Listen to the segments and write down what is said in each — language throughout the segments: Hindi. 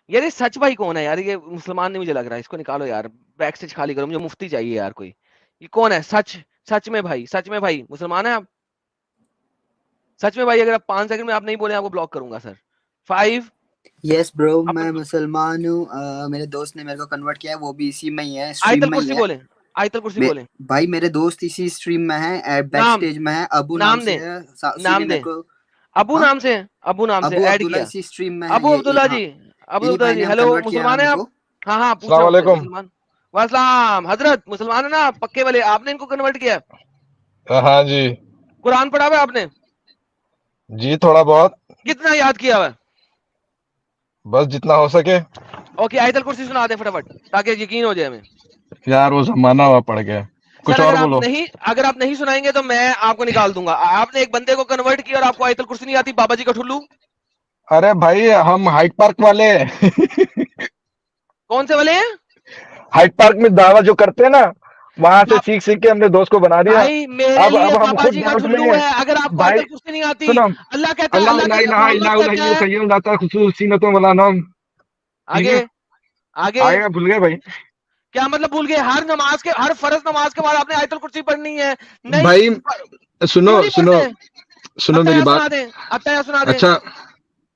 यार ये सच भाई कौन है यार? ये मुसलमान नहीं मुझे लग रहा है, इसको निकालो यार, बैक स्टेज खाली करो, मुझे मुफ्ती चाहिए यार कोई। ये कौन है सच? सच में भाई, सच में भाई मुसलमान है आप? सच में भाई, अगर आप 5 सेकंड में आप नहीं बोले आपको ब्लॉक करूंगा सर। 5। यस ब्रो, मैं अपन मुसलमान हूँ। मेरे दोस्त ने मेरे को कन्वर्ट किया है, वो भी इसी में ही है, स्ट्रीम आयतल में ही कुर्सी है। बोले, आयतल कुर्सी बोले। भाई मेरे दोस्त इसी स्ट्रीम में है, बैक नाम, स्टेज में है, अबू नाम नाम से दे, है। उसी ने नाम दे। मेरे को। अबू हाँ, नाम से, अबू नाम से अबू ऐड अब्दुल्ला किया। इसी स्ट्रीम में है अबू ये। अब्दुल्ला हाँ, जी, अबू इन्हीं अब्दुल्ला भाई जी, ने हम हेलो कन्वर्ट किया है मुसलमान है मेरे आप? को। हाँ हाँ पूछ अस्सलाम रहा हूँ आपसे, वालेकुम। मुसलमान। वासलाम हजरत, मुसलमान है ना आप पक्के वाले? आपने इनको कन्वर्ट किया? हाँ जी। कुरान पढ़ा हुआ है आपने? जी थोड़ा बहुत, कितना याद किया हुआ है? बस जितना हो सके। ओके, आयतल कुर्सी सुना दे फटाफट, ताकि यकीन हो जाए हमें। यार वो जमाना हुआ पड़ गया, सर कुछ और बोलो। अगर आप नहीं सुनाएंगे तो मैं आपको निकाल दूंगा। आपने एक बंदे को कन्वर्ट किया और आपको आयतल कुर्सी नहीं आती, बाबा जी का ठुल्लू। अरे भाई हम हाइट पार्क वाले कौन से वाले हैं? हाइट पार्क में दावा जो करते हैं ना, वहां से बा- सीख सीख के हमने दोस्त को बना दिया। भाई मेरे लिए अब हम बाबा खुद जी का डाउट में ठुल्लू हैं। है, अगर आपको भाई आयतल कुर्सी नहीं आती। सुनो, अल्लाह कहता है, अल्लाह ला इलाहा इल्ला मोहम्मद हुवल कहता हय्युल है। कय्यूम ला ताखुज़ुहु सीनतुन वला नौम। ठीक आगे, है, आगे। आगे भूल गए भाई। क्या मतलब भूल गए? हर फर्ज नमाज के बाद आपने आयतल कुर्सी पढ़नी है? नहीं। भाई सुनो क्यों नहीं सुनो, पढ़ते? सुनो मेरी अत्तहियात बात। सुना दें, अत्तहियात सुना दें। अच्छा,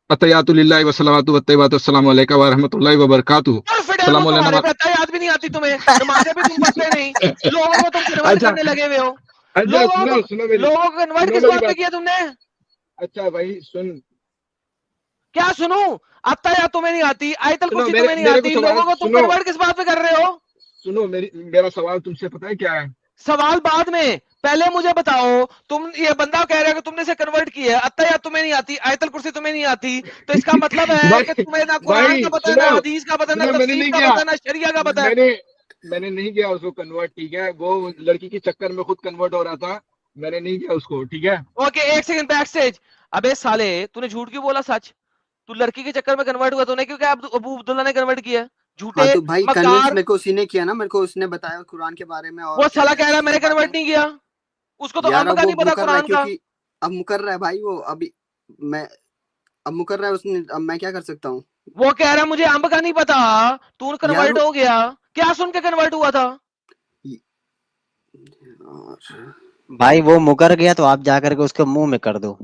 अत्तहियातु लिल्लाहि व सलावातु व तय्यबातु अस्सलामु अलैका व रहमतुल्लाहि व बरकातुहू। और फिडेल को सलाम तुम्हारे अलैना। पे अत्तहियात भी नहीं आती तुम्हें, नमाजें भी तुम पढ़ते नहीं, लोगों को तुम कन्वर्ट अच्छा करने लगे हुए हो। अच्छा, सुनो सुनो मेरी, लोगों को कन्वर्ट सुनो किस मेरी बात पे बात। किया तुमने? अच्छा भाई सुन, क्या सुनूं? अत्तहियात तुम्हें नहीं आती, आयतल सुनो कुर्सी मेरे तुम्हें नहीं मेरे को आती, सवाल लोगों को तुम सुनो। कन्वर्ट किस बात पे कर रहे हो? सुनो मेरा सवाल तुमसे पता है क्या है? सवाल बाद में, पहले मुझे बताओ। तुम ये बंदा कह रहे हो कि तुमने इसे कन्वर्ट किया है, अत्तहियात तुम्हें नहीं आती, आयतल कुर्सी तुम्हें नहीं आती, तो इसका मतलब है कि भाई तुम्हें ना कुरान भाई का पता है, सुनो ना हदीस का पता है, ना सुनो, मैंने तफसीर नहीं का किया। पता है, ना शरिया का पता है। मैंने मैंने नहीं किया उसको कन्वर्ट, ठीक है? वो लड़की के चक्कर में खुद कन्वर्ट हो रहा था, मैंने नहीं किया उसको, ठीक है? ओके, एक सेकंड, बैक स्टेज। अबे साले, तूने झूठ क्यों बोला सच? तू लड़की के चक्कर में कन्वर्ट हुआ, तूने क्यों क्या अबू अब्दुल्ला ने कन्वर्ट किया? हाँ झूठे तो भाई कन्विंस मकार। मेरे को उसी ने किया ना, मेरे को उसने बताया कुरान के बारे में और वो क्या साला क्या कह रहा है मैंने अच्छी बातें। कन्वर्ट नहीं किया, उसको तो यार अंब अब का वो नहीं पता मुकर रहा है, कुरान का। क्योंकि अब मुकर रहा है भाई वो अभी। मैं अब मुकर रहा है उसने, अब मैं क्या कर सकता हूँ? वो कह रहा है मुझे अंब का नहीं पता, तू यार कन्वर्ट हो गया। क्या सुन के कन्वर्ट हुआ था? भाई वो मुकर गया तो आप जाकर के उसके मुंह में कर दो,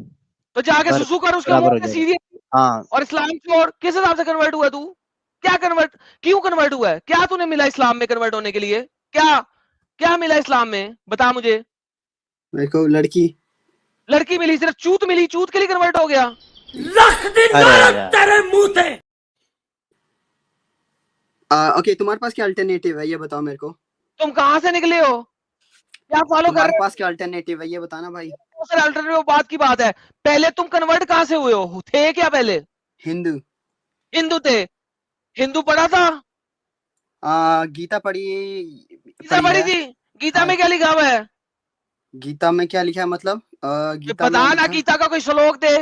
तो जाके बर सुसु कर उसके मुंह बराबर हो में जाएगा। सीधे। हाँ, और इस्लाम छोड़, किस हिसाब से कन्वर्ट हुआ तू? क्या कन्वर्ट, क्यों कन्वर्ट हुआ है? क्या तूने मिला इस्लाम में कन्वर्ट होने के लिए? क्या, क्या मिला इस्लाम में, बता मुझे। मेरे को लड़की। लड़की मिली, सिर्फ चूत मिली, चूत के लिए कन्वर्ट हो गया? अरे यार ओके, तुम्हारे पास क्या अल्टरनेटिव है ये बताओ मेरे को। तुम कहां से निकले हो? क्या फॉलो कर तुम्हारे रहे पास क्या अल्टरनेटिव है ये बताना भाई। हो सर? अल्टरनेटिव बात की बात है। पहले तुम कन्वर्ट कहां से हुए हो, थे क्या पहले? हिंदू। हिंदू थे? हिंदू पढ़ा था? गीता पढ़ी गीता पढ़ी पढ़ी है। थी? गीता हाँ, में क्या लिखा हुआ है? गीता में क्या लिखा है मतलब? गीता में बता ना, लिखा, गीता का कोई श्लोक दे।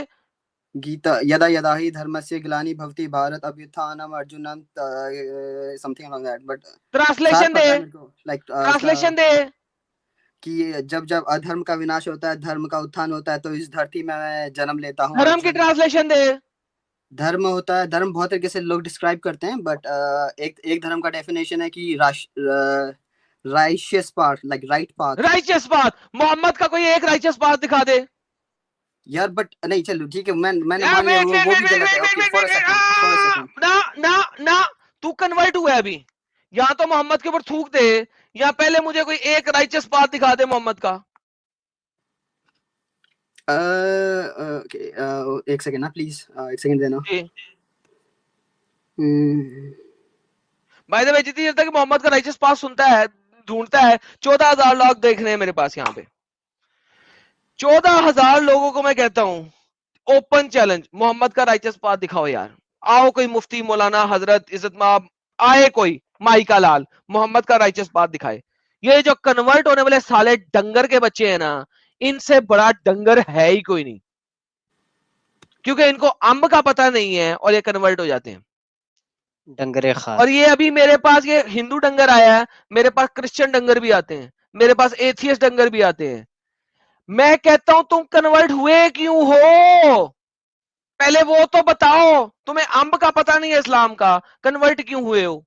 गीता यदा यदा ही धर्मस्य ग्लानि भवति भारत अभ्युत्थानम अर्जुनम समथिंग लाइक दैट, बट सार ट्रांसलेशन दे, पता है मेरे को, लाइक उसका ट्रांसलेशन दे। कि जब जब अधर्म का विनाश होता है, धर्म का उत्थान होता है, तो इस धरती में मैं जन्म लेता हूँ धर्म की अर्जुन। ट्रांसलेशन दे। धर्म होता है, धर्म बहुत तरीके से लोग डिस्क्राइब करते हैं, बट एक एक धर्म का डेफिनेशन है कि righteous path, like right path. Righteous path. Mohammad का कोई एक राइचियस पाथ दिखा दे। यार बट नहीं, चलो ठीक है, मैंने वेट मान लिया वेट वो वेट भी वेट गलत है। Wait okay, wait for a wait, second, for a second. ना ना ना, तू कन्वर्ट हुआ है अभी। या तो मोहम्मद के ऊपर थूक दे, या पहले मुझे कोई एक राइचियस पाथ दिखा दे मोहम्मद का। ओके, एक सेकंड ना प्लीज, एक सेकंड देना। जी। हम्म, बाय द वे, जितनी देर तक मोहम्मद का राइचियस पाथ सुनता है, ढूंढता है, 14,000 लोग देख रहे हैं मेरे पास यहाँ पे। 14,000 लोगों को मैं कहता हूं, ओपन चैलेंज, मोहम्मद का राइचियस पाथ दिखाओ यार। आओ कोई मुफ्ती, मौलाना, हजरत, इज्जत माब, आए कोई माई का लाल, मोहम्मद का राइचियस पाथ दिखाए। ये जो कन्वर्ट होने वाले साले डंगर के बच्चे हैं ना, इनसे बड़ा डंगर है ही कोई नहीं, क्योंकि इनको अंब का पता नहीं है और ये कन्वर्ट हो जाते हैं। डंगरे खार। और ये अभी मेरे पास ये हिंदू डंगर आया है, मेरे पास क्रिश्चियन डंगर भी आते हैं, मेरे पास एथियस्ट डंगर भी आते हैं। मैं कहता हूं तुम कन्वर्ट हुए क्यों हो? पहले वो तो बताओ, तुम्हें अंब का पता नहीं है इस्लाम का, कन्वर्ट क्यों हुए हो?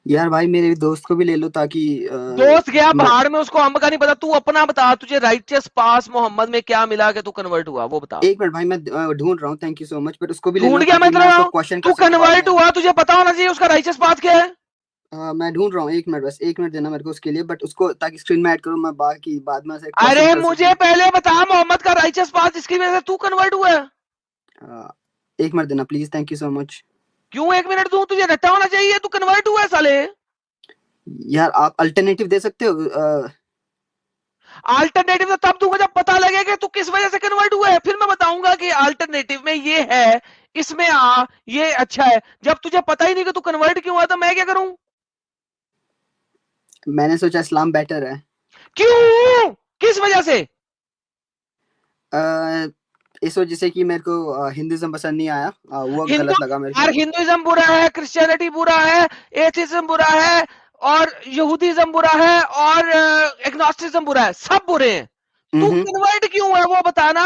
यार भाई मेरे दोस्त को भी ले लो ताकि दोस्त गया मैं भाड़ में, उसको अंब का नहीं पता। तू अपना बता, तुझे राइटियस पास मोहम्मद में क्या मिला कि तू कन्वर्ट हुआ, वो बता। एक मिनट भाई, मैं ढूंढ रहा हूँ। Thank you so much, but उसको भी ले लो ढूंढ गया ताकि मैं मतलब उसको क्वेश्चन तू कर सकूं बाद कन्वर्ट में। हुआ, तुझे पता होना चाहिए उसका राइटियस पाथ क्या है। मैं ढूंढ रहा हूँ, एक मिनट, बस 1 मिनट देना मेरे को उसके लिए, बट उसको ताकि स्क्रीन में ऐड करूँ, मैं बाकी बाद में से क्वेश्चन अरे कर मुझे सकूं। पहले बता मोहम्मद का राइटियस पाथ जिसकी वजह से तू कन्वर्ट हुआ है। 1 मिनट देना please, thank you so much. क्यों 1 मिनट दूं? तुझे रट्टा होना चाहिए, तू कन्वर्ट हुआ है साले। यार आप अल्टरनेटिव दे सकते हो? अल्टरनेटिव तो तब दूंगा जब पता लगे कि तू किस वजह से कन्वर्ट हुआ है, फिर मैं बताऊंगा कि अल्टरनेटिव में ये है, इसमें आ, ये अच्छा है। जब तुझे पता ही नहीं कि तू कन्वर्ट क्यों हुआ तो मैं क्या करूं? मैंने सोचा इस्लाम बेटर है। क्यों, किस वजह से? इस वजह से कि मेरे को हिंदुइज्म पसंद नहीं आया, वो हिंदू, गलत लगा मेरे यार को। हिंदुइज्म बुरा है, क्रिश्चियनिटी बुरा है, एथिज्म बुरा है, और यहूदीज्म बुरा है, और एग्नोस्टिज्म बुरा है, सब बुरे हैं। तू हम्म। कन्वर्ट क्यों है वो बताना।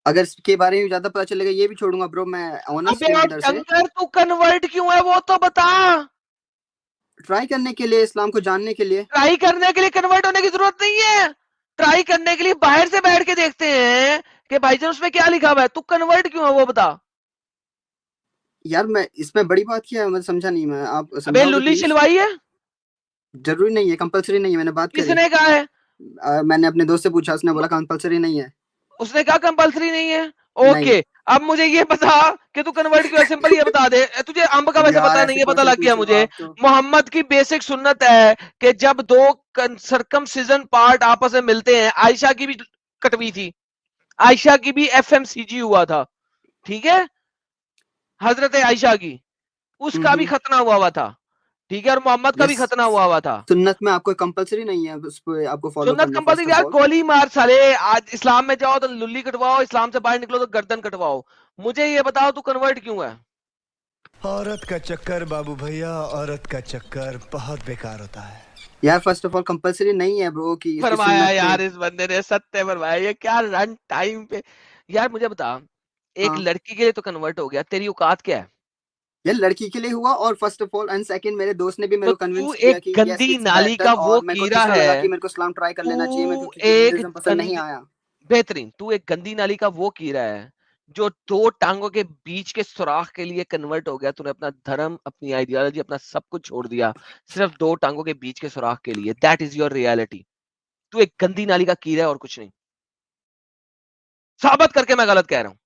अगर इसके बारे में ज्यादा पता चलेगा ये भी छोड़ूंगा ब्रो, मैं ऑनेस्ट अबे हूँ और अंदर से। शंकर, तू कन्वर्ट क्यों है वो तो बता। ट्राई करने के लिए, इस्लाम को जानने के लिए। ट्राई करने के लिए कन्वर्ट होने की जरूरत नहीं है। ट्राई करने के लिए बाहर से बैठ के देखते हैं कि भाईजान उसमें क्या लिखा हुआ है। तू कन्वर्ट क्यों है वो बता। यार मैं इसमें बड़ी बात क्या है, मैं समझा नहीं, मैं आप अबे समझाओगे लुल्ली प्लीज? छिलवाई है, जरूरी नहीं है, कंपलसरी नहीं है, मैंने बात करी। किसने कहा है? मैंने अपने दोस्त से पूछा, उसने बोला कंपलसरी नहीं है। उसने कहा कंपलसरी नहीं है। नहीं। ओके, अब मुझे ये बता कि तू कन्वर्ट क्यों है, सिंपल ये बता दे। तुझे अंब का वैसे यार पता ऐसे नहीं है, पता क्वेश्चन लग गया पूछ रहे हो मुझे। आप तो। मोहम्मद की बेसिक सुन्नत है कि जब दो सरकमसिजन पार्ट आपस में मिलते हैं, आयशा की भी कटवी थी, आयशा की भी एफएमसीजी हुआ था, ठीक है, हजरत आयशा की, उसका भी हम्म। खतना हुआ था, ठीक है, और मोहम्मद का भी यस। खतना हुआ था। सुन्नत में आपको कंपलसरी नहीं है, उस पे आपको फॉलो सुन्नत करना, फर्स्ट कंपल्सरी ऑफ यार, ऑल। गोली मार साले। आज इस्लाम में जाओ तो लुल्ली कटवाओ, इस्लाम से बाहर निकलो तो गर्दन कटवाओ। मुझे ये बताओ तू कन्वर्ट क्यों है। औरत का चक्कर बाबू भैया, औरत का चक्कर बहुत बेकार होता है। यार फर्स्ट ऑफ ऑल कंपलसरी नहीं है ब्रो कि इसकी फरमाया सुन्नत पे। यार इस बंदे ने, सत्य फरमाया। ये क्या रन टाइम पे। यार मुझे बता, एक हाँ लड़की के लिए तो कन्वर्ट हो गया, तेरी औकात क्या है? यार लड़की के लिए हुआ, और first of all and second मेरे दोस्त ने भी मेरे तो को तू कन्विंस किया एक कि यस गंदी इट्स नाली बेटर, का वो और मेरे को कीड़ा तीसरा है। लगा कि मेरे को इस्लाम ट्राई कर लेना चाहिए मेरे को, तू क्योंकि एक हिंदुइज्म पसंद नहीं आया। बेहतरीन, तू एक गंदी नाली का वो कीड़ा है जो दो टांगों के बीच के सुराख के लिए कन्वर्ट हो गया। तूने अपना धर्म, अपनी आइडियोलॉजी, अपना सब कुछ छोड़ दिया सिर्फ दो टांगों के बीच के सुराख के लिए। That is your reality. तू एक गंदी नाली का कीड़ा है और कुछ नहीं। साबित करके मैं गलत कह रहा हूं।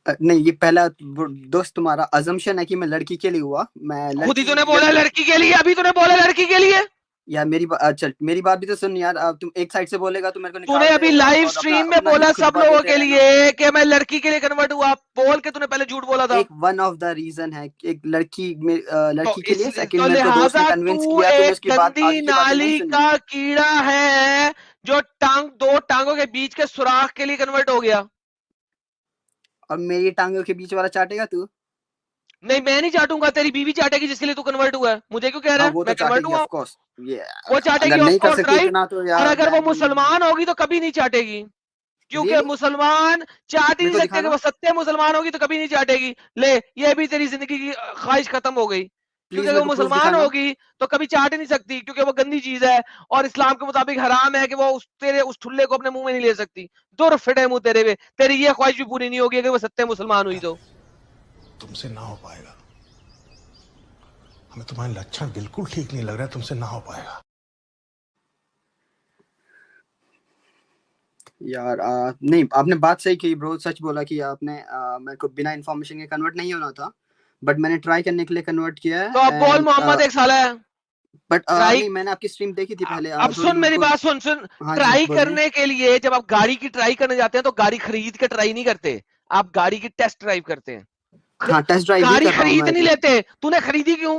नहीं, ये पहला दोस्त तुम्हारा अजम्पशन है कि मैं लड़की के लिए हुआ, मैं खुद ही लड़की तूने बोला लड़की के लिए, अभी तूने बोला लड़की के लिए। यार चल मेरी बात भी तो सुन यार, अब तुम एक साइड से बोलेगा तो मेरे को तूने निकाल दे, अभी लाइव और अपना स्ट्रीम में अपना ही बोला सब खुतबा लोगों देते के रहना। लिए कि मैं लड़की के लिए कन्वर्ट हुआ, बोल के तूने पहले झूठ बोला था। एक वन ऑफ द रीजन है, एक तो लड़की के लिए, तो सेकंड मेरे को दोस्त ने लिहाजा कन्विंस तू किया, तूने एक उसकी बात, गंदी आगे की बातें नहीं नाली सुनी। का कीड़ा है जो दो टांगों के बीच के सुराख के लिए कन्वर्ट हो गया। और मेरी टांगों के बीच वाला चाटेगा तू? नहीं, मैं नहीं चाटूंगा, तेरी बीवी चाटेगी जिसके लिए तू कन्वर्ट हुआ है। मुझे क्यों कह रहा हाँ है? वो तो मैं कन्वर्ट चाटेगी हुआ ऑफ हूं। कोर्स। ये वो चाटेगी अगर ऑफ नहीं कर कोर्स, सकती राइट। इतना तो और यार अगर वो देन। मुसलमान होगी तो कभी नहीं चाटेगी, क्योंकि रियली मुसलमान चाट ही मेरे नहीं को सकते। कि दिखाना वो सत्य मुसलमान होगी तो कभी नहीं चाटेगी। ले, ये भी तेरी जिंदगी की ख्वाहिश खत्म हो गई, क्योंकि प्लीज, अगर मेरे वो को प्रूफ मुसलमान दिखाना। होगी तो कभी चाट ही नहीं सकती, क्योंकि वो गंदी चीज है। और इस्लाम के मुताबिक हराम है कि वो तेरे उस ठुल्ले को अपने मुंह में नहीं ले सकती। दूर फिटे मुंह तेरे में। तेरी ये ख्वाहिश भी पूरी नहीं होगी अगर वो सत्य मुसलमान हुई तो। तुमसे ना हो पाएगा, हमें तुम्हारे लक्षण बिल्कुल ठीक नहीं लग रहा है, तुमसे ना हो पाएगा। यार नहीं, आपने बात सही की ब्रो, सच बोला कि आपने मेरे को बिना इन्फॉर्मेशन के कन्वर्ट नहीं होना था, बट मैंने ट्राई करने के लिए कन्वर्ट किया तो है। अब बोल एंड मोहम्मद एक साला है। बट ट्राई, नहीं, मैंने आपकी स्ट्रीम देखी थी पहले, अब थोड़ी सुन मेरे मेरी को। बात, सुन। हाँ जी ट्राई बोलिए। करने के लिए जब आप गाड़ी की ट्राई करने जाते हैं तो गाड़ी खरीद के ट्राई नहीं करते, आप गाड़ी की टेस्ट ड्राइव करते हैं। हाँ टेस्ट ड्राइव ही गाड़ी कर रहा हूँ खरीद मैं नहीं तो। लेते। तूने खरीदी क्यों?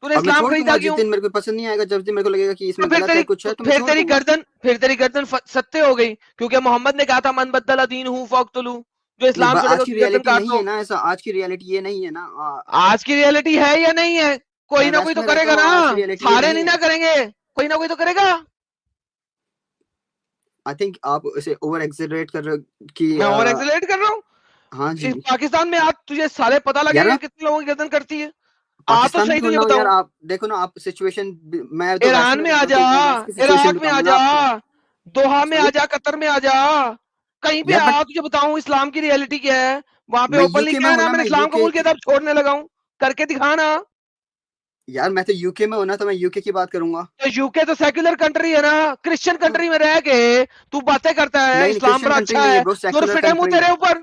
तूने और मैं इस्लाम छोड़ खरीदा दूंगा जिस क्यों? दिन मेरे को पसंद नहीं आएगा, जिस दिन मेरे को लगेगा कि तो इसमें गलत है, कुछ है, तो मैं छोड़ दूंगा। फिर तेरी गर्दन सत्य हो गई, क्योंकि मोहम्मद ने कहा था मन बदला दीन हूँ फक्तुलू, जो नहीं, इस्लाम छोड़ेगा आज की उसकी गर्दन रियलिटी काट नहीं दो। है ना ऐसा, आज की रियलिटी ये नहीं है ना। आज की रियलिटी है या नहीं है? कोई मैं ना कोई वेस्ट तो में रहता करेगा हूँ, ना। आज की रियलिटी ये सारे नहीं नहीं है। ना करेंगे, कोई ना कोई तो करेगा। आई थिंक आप इसे ओवर एक्सेलरेट कर रहे हो कि मैं ओवर एक्सेलरेट कर रहा हूँ? हाँ जी इस पाकिस्तान में आज तुझे साले पता यार लगेगा मैं कितने लोगों की गर्दन करती है? आ तो पाकिस्तान में सही थोड़ा तुझे ना हूँ यार, बताऊं, आप देखो ना, आप सिचुएशन, मैं तो वैसे ईरान में में आ रहता हूँ जा, तो मैं वैसे की सिचुएशन इराक में आ बताऊंगा जा, ना आपको। दोहा में आ सॉरी जा, कतर में आ जा, कहीं पे यार बट आ, तुझे बताऊं इस्लाम की रियलिटी क्या है। वहां पे मैं ओपनली यूके में हूँ कहना ना, मैंने मैं इस्लाम यूके कबूल किया की, था, अब छोड़ने लगा हूं, करके दिखाना। यार मैं तो यूके में हूँ ना, तो मैं यूके की बात करूंगा। तो यूके तो सेक्युलर कंट्री है ना, क्रिश्चियन हाँ कंट्री में रह के तू बातें करता है नहीं नहीं, इस्लाम क्रिश्चियन बड़ा कंट्री अच्छा नहीं है है, ब्रो, दूर सेकुलर फिटे मुंह कंट्री तेरे है, ऊपर।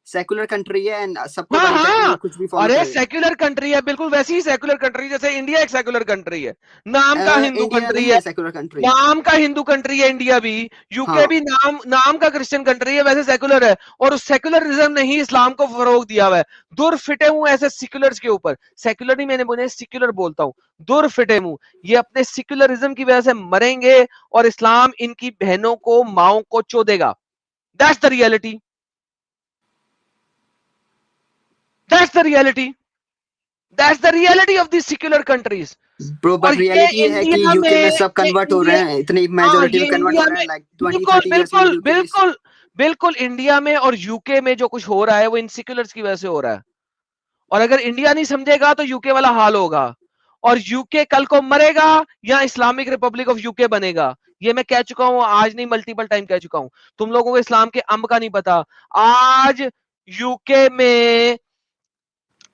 सेकुलर कंट्री है एंड सबको हाँ राइट है कि वो हाँ, कुछ भी फॉलो अरे करे। सेक्युलर कंट्री है, बिल्कुल वैसी ही सेक्युलर कंट्री जैसे इंडिया एक सेक्युलर कंट्री है, नाम का हिंदू इंडिया कंट्री नहीं है, है सेकुलर कंट्री। नाम का हिंदू कंट्री है इंडिया भी, यूके हाँ भी नाम नाम का क्रिश्चियन कंट्री है, वैसे सेक्युलर है, और उस सेक्युलरिज्म ने ही इस्लाम को फरोग दिया हुआ है। दूर फिटे मुंह ऐसे सिक्युलर्स के ऊपर, सेक्युलर नहीं, मैंने बोले सिक्युलर बोलता हूं, दूर फिटे मुंह, ये अपने सिक्युलरिज्म की वजह से मरेंगे और इस्लाम इनकी बहनों को माओ को चोदेगा। That's the reality, that's the reality, that's the reality of this secular countries. Bro, और बट ये रियलिटी ये है कि इंडिया यूके में में, सब ये कन्वर्ट हो रहे इंडिया, हैं, इतनी हाँ मेजोरिटी ये में कन्वर्ट इंडिया हो रहे में, हैं, लाइक 20 बिल्कुल 30 इयर्स में बिल्कुल यूके। बिल्कुल बिल्कुल, इंडिया में और यूके में जो कुछ हो रहा है वो इन सेक्युलर्स की वजह से हो रहा है, और अगर इंडिया नहीं समझेगा तो यूके वाला हाल होगा, और यूके कल को मरेगा या इस्लामिक रिपब्लिक ऑफ यूके बनेगा। ये मैं कह चुका हूं, आज नहीं मल्टीपल टाइम कह चुका हूं। तुम लोगों को इस्लाम के अंब का नहीं पता। आज यूके में,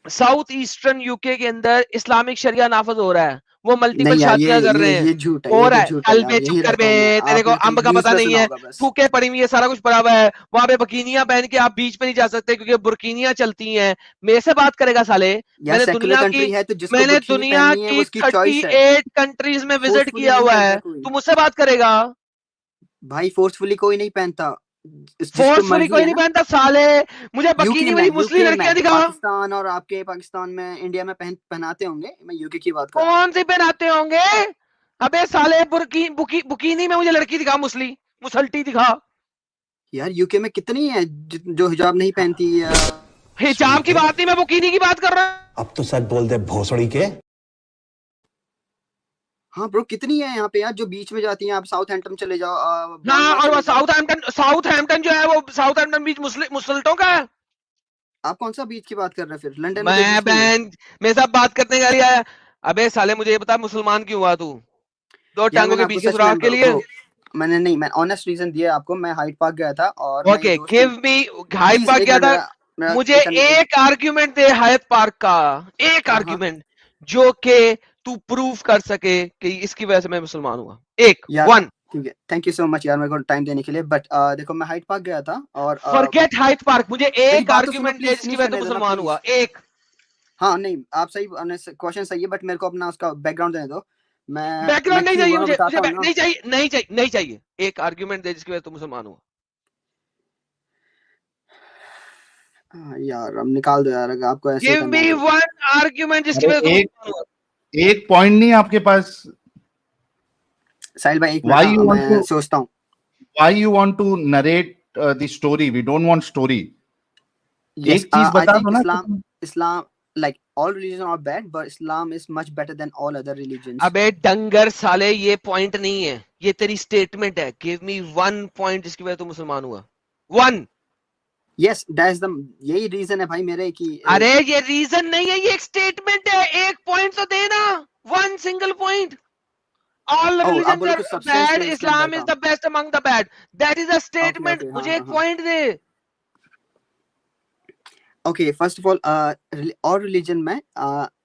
साउथ ईस्टर्न यूके के अंदर इस्लामिक शरिया नाफज हो रहा है, वो मल्टीपल नहीं यार, शादियां कर रहे हैं, ये झूठ है, हो ये रहा तो है। झूठ है कल यार, पे यही चक्कर रहता हूँ मैं, में तेरे को आपने कहीं अंब का न्यूज पता में नहीं सुना है, होगा बस। फूके पड़ी हुई है, सारा कुछ पड़ा हुआ है वहां पे, बकीनियां पहन के आप बीच पे नहीं जा सकते क्योंकि बुरकीनियां चलती हैं। मेरे से बात करेगा साले, यार सेकुलर कंट्री है तो जिसको मैंने बुरखीनी दुनिया पहननी है वो की उसकी चॉइस है, 38 कंट्रीज में विजिट फोर्सफुली किया नहीं हुआ पहनता है, कोई। तू मुझसे बात करेगा? भाई फोर्सफुली कोई नहीं पहनता, जिसको फोर्सफुली मर्जी कोई है नहीं ना। पहनता साले, मुझे बकीनी वाली मुस्लिम यूके लड़कियां में दिखा। पाकिस्तान, और आपके पाकिस्तान में इंडिया में पहनाते होंगे, मैं यूके की बात कर रहा हूँ। कौन सी पहनाते होंगे? अबे साले बुकीनी में मुझे लड़की दिखा, मुसल्टी दिखा। यार यूके में कितनी है जो हिजाब नहीं पहनती या। हिजाब की बात नहीं, मैं बुकीनी की बात कर रहा हूं। अब तो सच बोल दे भोसड़ी के। हाँ ब्रो, कितनी है यहाँ पे यार जो बीच में जाती हैं, आप साउथ हैम्पटन चले जाओ, हाँ, बॉर्नमouth और वो चले जाओ। साउथ हैम्पटन जो है वो साउथ हैम्पटन बीच मुसल्टों का है। आप कौन सा बीच की बात कर रहे हैं फिर, लंदन में कोई मैं बीच नहीं है। बहन मेरे साथ बात करने का लिया है। अबे साले मुझे ये बता, मुसलमान क्यों हुआ तू? दो यार टांगों मैंने के आपको बीच के सच में सुराख के लिए। ब्रो, मैं ऑनेस्ट रीजन दिया आपको, मैं हाइड पार्क गया था और मैं ओके, दोस्त, give me. Hide please park एक गया मिनट, था। मेरा मुझे एक एक आर्ग्यूमेंट दे हायत पार्क का, एक हाँ हाँ आर्ग्यूमेंट जो के तू प्रूव कर सके कि इसकी वजह से मैं मुसलमान हुआ। एक यार वन। ठीक है, थैंक यू सो मच यार मेरे को टाइम देने के लिए, बट देखो मैं हाइड पार्क गया था और फॉरगेट हाइड पार्क, मुझे मेरी एक बात तो सुनो आर्ग्यूमेंट दे प्लीज, जिसकी फिनिश वजह से करने तू दो ना मुसलमान प्लीज। हुआ, एक। हाँ नहीं, आप सही, क्वेश्चन सही है, बट मेरे को अपना उसका बैकग्राउंड देने दो। मैं बैकग्राउंड नहीं क्यों चाहिए हुआ, मैं मुझे, बताता हूँ ना। नहीं चाहिए, नहीं चाहिए, नहीं चाहिए। एक आर्ग्यूमेंट दे जिसकी वजह से तू मुसलमान हुआ। हाँ, यार अब निकाल दो यार, अगर आपको ऐसे ही गिव करना है मी तो। वन आर्ग्यूमेंट जिसकी अरे वजह से तू एक मुसलमान हुआ। एक पॉइंट नहीं है आपके पास। साहिल भाई एक Why मिनट, you want मैं to सोचता हूँ। why you want to narrate the story? We don't want story. Yes, एक चीज I बता think दो ना। Islam, like all religions are bad, but Islam is much better than all other religions. अबे डंगर साले, ये पॉइंट नहीं है, ये तेरी स्टेटमेंट है। गिव मी वन पॉइंट जिसकी वजह से तू मुसलमान हुआ, वन। Yes, that's the, यही रीजन है भाई मेरे कि अरे ये रीजन नहीं है, ये एक स्टेटमेंट है, एक पॉइंट तो देना, वन सिंगल पॉइंट। ऑल आप रिलीजन बोलो आर कुछ सब्सटेंस बैड, थे इसके अंदर इस्लाम इज का। The best among the bad, that is a okay statement. Okay, हाँ मुझे हाँ एक हाँ। Point they. Okay, first of all और रिलीजन में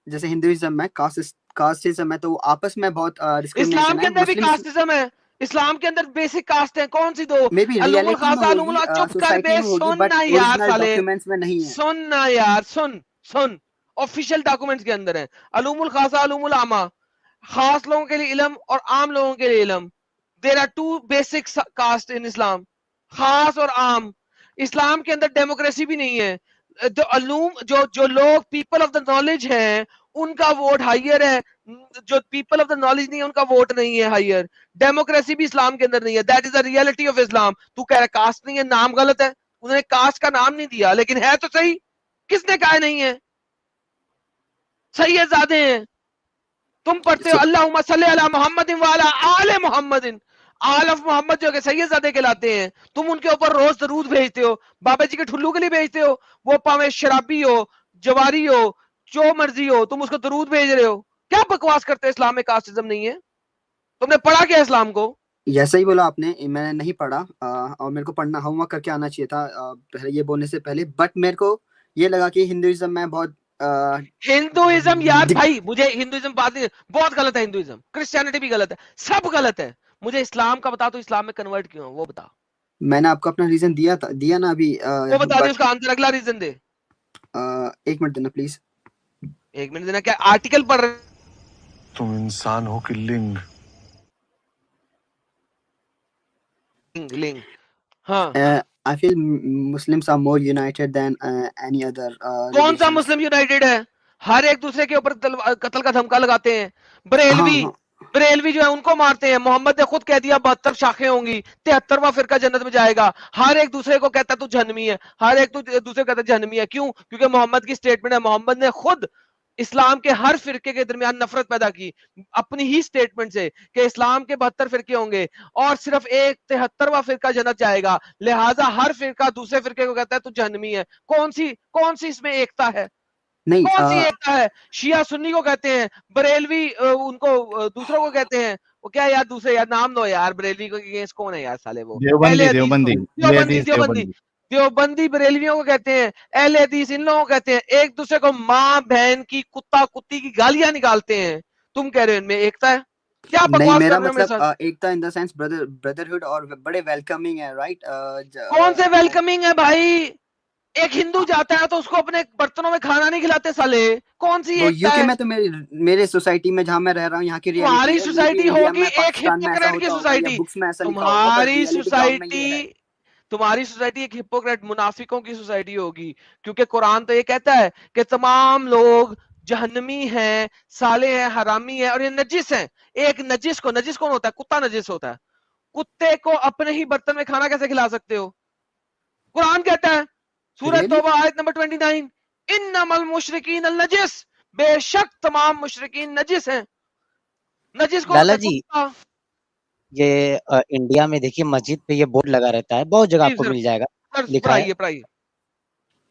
जैसे हिंदुइज्म में कास्टिज्म है, तो आपस में बहुत इस्लाम डिस्क्रिमिनेशन के है। अंदर भी मुस्लिम्स कास्टिज्म है, इस्लाम के अंदर बेसिक कास्ट है, कौन सी दो? में भी अलूमुल रियलिटी में खासा होगी, अलूमुल, चुप कर सोसाइटी बे, में होगी, सुन बट ना यार ओरिजिनल साले, डॉक्यूमेंट्स में नहीं है। सुन ना यार, सुन सुन। ऑफिशियल डॉक्यूमेंट्स के अंदर है अलूमुल खासा अलूमुल आमा, खास लोगों के लिए इलम और आम लोगों के लिए इलम। There are two basic caste in Islam, खास और आम। इस्लाम के अंदर डेमोक्रेसी भी नहीं है। जो अलूम जो जो लोग पीपल ऑफ द नॉलेज हैं उनका वोट हाइयर है, जो पीपल ऑफ द नॉलेज नहीं है उनका वोट नहीं है हाइयर। डेमोक्रेसी भी इस्लाम के अंदर नहीं है, that is the reality of Islam. तू कह रहा कास्ट नहीं है, नाम गलत है, उन्होंने कास्ट का नाम नहीं दिया, लेकिन है तो सही। किसने कहा नहीं है? सही है, ज्यादा हैं। तुम पढ़ते हो So, अल्लाहुम्मा सल्ली अला मुहम्मदिन व अला आले मुहम्मदिन, आल ऑफ मोहम्मद जो है सैयदजादे कहलाते हैं, तुम उनके ऊपर रोज दरूद भेजते हो, बाबा जी के ठुल्लू के लिए भेजते हो, वो पावे शराबी हो, जवारी हो, जो मर्जी हो, तुम उसको दरूद भेज रहे हो। क्या बकवास करते हैं, इस्लाम में कास्टिज्म नहीं है? तुमने पढ़ा क्या इस्लाम को? जैसा ही बोला आपने, मैंने नहीं पढ़ा, और मेरे को पढ़ना होमवर्क करके आना चाहिए था पहले ये बोलने से पहले, बट मेरे को ये लगा कि हिंदुइज्म में बहुत हिंदुइज्म यार दिक- भाई, मुझे हिंदुइज्म बात नहीं, बहुत गलत है हिंदुइज्म, क्रिश्चियनिटी भी गलत है, सब गलत है। मुझे इस्लाम का बता, तो इस्लाम में कन्वर्ट क्यों हो वो बता। मैंने आपको अपना रीजन दिया ना अभी, वो बता दे, बट उसका आंसर अगला रीजन दे। 1 मिनट देना प्लीज। 1 मिनट देना क्या? आर्टिकल पढ़ रहे? तुम इंसान हो कि लिंग? लिंग। हाँ, I feel Muslims are more united than any other कौन सा मुस्लिम यूनाइटेड है? हर एक दूसरे के ऊपर कत्ल का धमका लगाते हैं। बरेलवी, हाँ बरेलवी जो है उनको मारते हैं। मोहम्मद ने खुद कह दिया 72 शाखें होंगी, 73वां फिरका जन्नत में जाएगा। हर एक दूसरे को कहता है तू जहन्नमी है, हर एक दूसरे को कहता है जहन्नमी है। क्यों? क्योंकि मोहम्मद की स्टेटमेंट है। मोहम्मद ने खुद इस्लाम के हर फिरके के दरमियान नफरत पैदा की अपनी ही स्टेटमेंट से कि इस्लाम के 72 फिरके होंगे और सिर्फ एक 73वां फिरका जन्नत जाएगा, लिहाजा हर फिरका दूसरे फिरके को कहता है तू जहन्नमी है। कौन सी इसमें एकता है? नहीं, कौन सी एकता है? शिया सुन्नी को कहते हैं, बरेलवी उनको दूसरों को कहते हैं। वो क्या यार, दूसरे यार नाम दो यार, बरेलवी को अगेंस्ट कौन है यार साले? वो देवबंदी अहले हदीस को, देवबंदी देवबंदी देवबंदी बरेलवियों को कहते हैं, अहले हदीस इन लोगों को कहते हैं। एक दूसरे को माँ बहन की, कुत्ता कुत्ती की गालियां निकालते हैं। तुम कह रहे हो इनमें एकता है? क्या नहीं, बकवास मेरा कर रहे हो मेरे मतलब साथ? एकता इन द सेंस ब्रदरहुड, और बड़े वेलकमिंग है, राइट? कौन से वेलकमिंग है भाई? एक हिंदू जाता है तो उसको अपने बर्तनों में खाना नहीं खिलाते साले। कौन सी वो एकता यूके है? में तो मेरे सोसाइटी में जहाँ मैं रह रहा हूँ, यहाँ की रियलिटी तुम्हारी है। मे बी सोसाइटी इंडिया होगी में, एक पाकिस्तान में ऐसा हिपोक्रेट की होता होगा, या सोसाइटी। बुक्स में ऐसा लिखा होगा, बट रियलिटी ग्राउंड में ये है। तुम्हारी सोसाइटी एक हिपोक्रेट मुनाफिकों की सोसाइटी होगी, क्योंकि कुरान तो ये कहता है कि तमाम लोग जहन्नमी हैं, साले हैं, हरामी हैं और ये नजिस हैं। एक नजिस कौन होता है? कुत्ता नजिस होता है। कुत्ते को अपने ही बर्तन में खाना कैसे खिला सकते हो? कुरान कहता है, सूरह रियली? तौबा आयत नंबर 29, इन्नमल मुशरिकीन अल नजिस, बेशक तमाम मुशरिकीन नजिस हैं। नजिस कौन होता लाला है? जी, कुत्ता। ये इंडिया में देखिए मस्जिद पे ये बोर्ड लगा रहता है, बहुत जगह जी आपको सर, मिल जाएगा, सर लिखा है पढ़ाइए।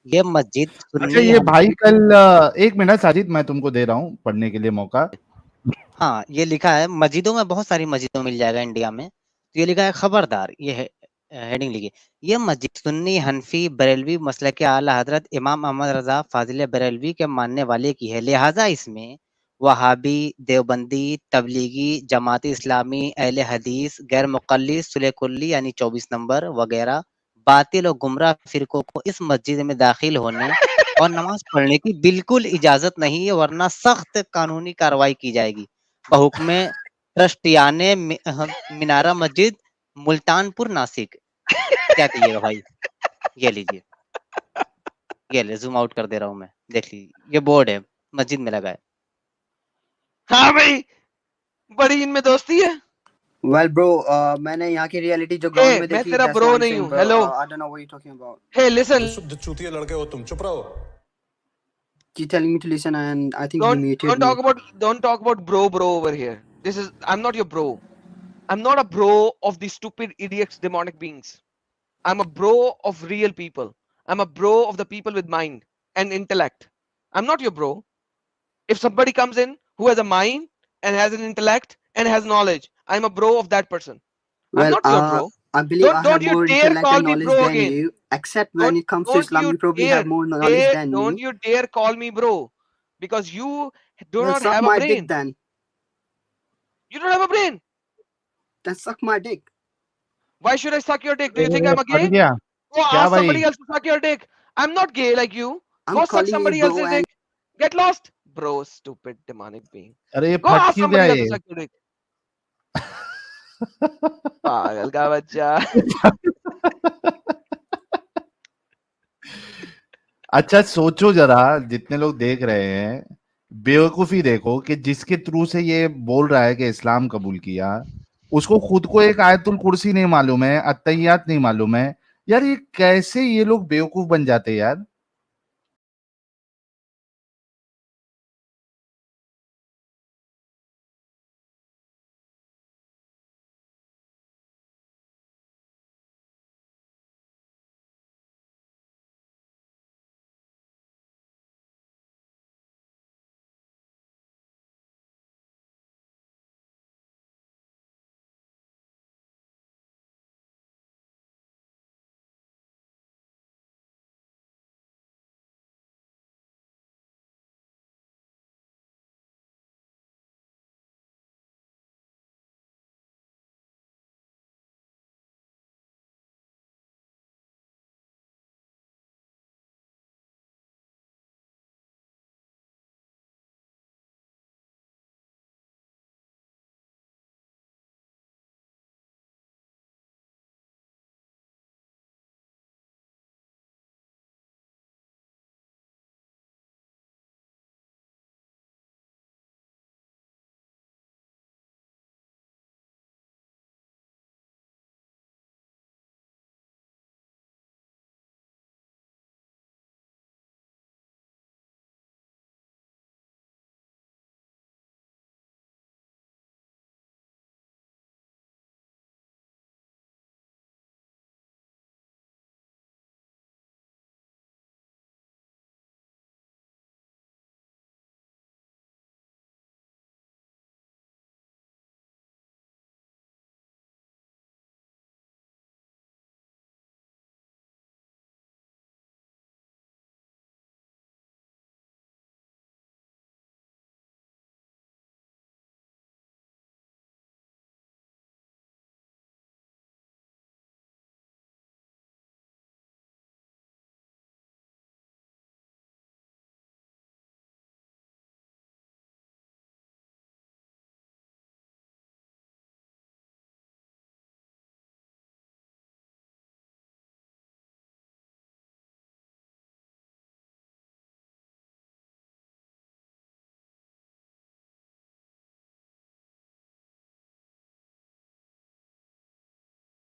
ये मस्जिद अच्छा, सुन्नी ये भाई हनफी। कल 1 मिनट साजिद, मैं तुमको दे रहा हूँ पढ़ने के लिए मौका। हाँ, ये लिखा है मस्जिदों में, बहुत सारी मस्जिदों में मिल जाएगा इंडिया में। तो ये लिखा है खबरदार, ये है हेडिंग लिखी, ये मस्जिद सुन्नी हनफी बरेलवी मसलक आला हजरत इमाम अहमद रजा फाजिल बरेलवी के मानने वाले की है, लिहाजा इसमें वहाबी, देवबंदी, तबलीगी, जमात इस्लामी, अहले हदीस, गैर मुक़ल्लिद, सुले कुल्ली यानी 24 नंबर वगैरह बातिल और गुमराह फिरकों को इस मस्जिद में दाखिल होने और नमाज पढ़ने की बिल्कुल इजाजत नहीं है, वरना सख्त कानूनी कार्रवाई की जाएगी। बहुक्म ट्रस्टियाने मिनारा मस्जिद मुल्तानपुर नासिक। क्या कहिएगा भाई? ये लीजिए, ये ले जूम आउट कर दे रहा हूँ मैं, देख लीजिए, ये बोर्ड है, मस्जिद में लगा है। हाँ भाई, बड़ी इनमें दोस्ती है। वेल ब्रो, मैंने यहाँ की रियलिटी जो ग्राउंड में मैं देखी, तेरा that's ब्रो what I'm नहीं saying, हूँ। bro. Hello, I don't know what you're talking about. Hey listen, शुद्ध चूतिया लड़के हो तुम, चुप रहो। Keep telling me to listen, and I think you don't muted me. don't talk about bro over here. I'm not your bro. I'm not a bro of these stupid idiots, demonic beings. I'm a bro of real people. I'm a bro of the people with mind and intellect. I'm not your bro. If somebody comes in who has a mind and has an intellect and has knowledge, I'm a bro of that person. I'm Well, not your bro. I believe I Don't have you more dare intellect call and me knowledge bro than again. you, except when it comes to Islam, you probably have more knowledge than Don't me. you dare call me bro, because you do Well, not suck have a my dick brain. then. You don't have a brain. Then suck my dick. Why should I suck your dick? Do you think I'm a फट gay? गया Go क्या ask भाई? somebody else to suck your dick. I'm not gay like you. I'm Go suck calling you somebody bro, else's and dick. Get lost. Bro, stupid demonic being. अरे ये Go फट ask क्यों गया somebody else to ये? suck your dick. पागल का बच्चा। अच्छा सोचो जरा, जितने लोग देख रहे हैं, बेवकूफी देखो कि जिसके थ्रू से ये बोल रहा है कि इस्लाम कबूल किया, उसको खुद को एक आयतुल कुर्सी नहीं मालूम है, अत्तहियात नहीं मालूम है। यार ये कैसे ये लोग बेवकूफ बन जाते हैं यार?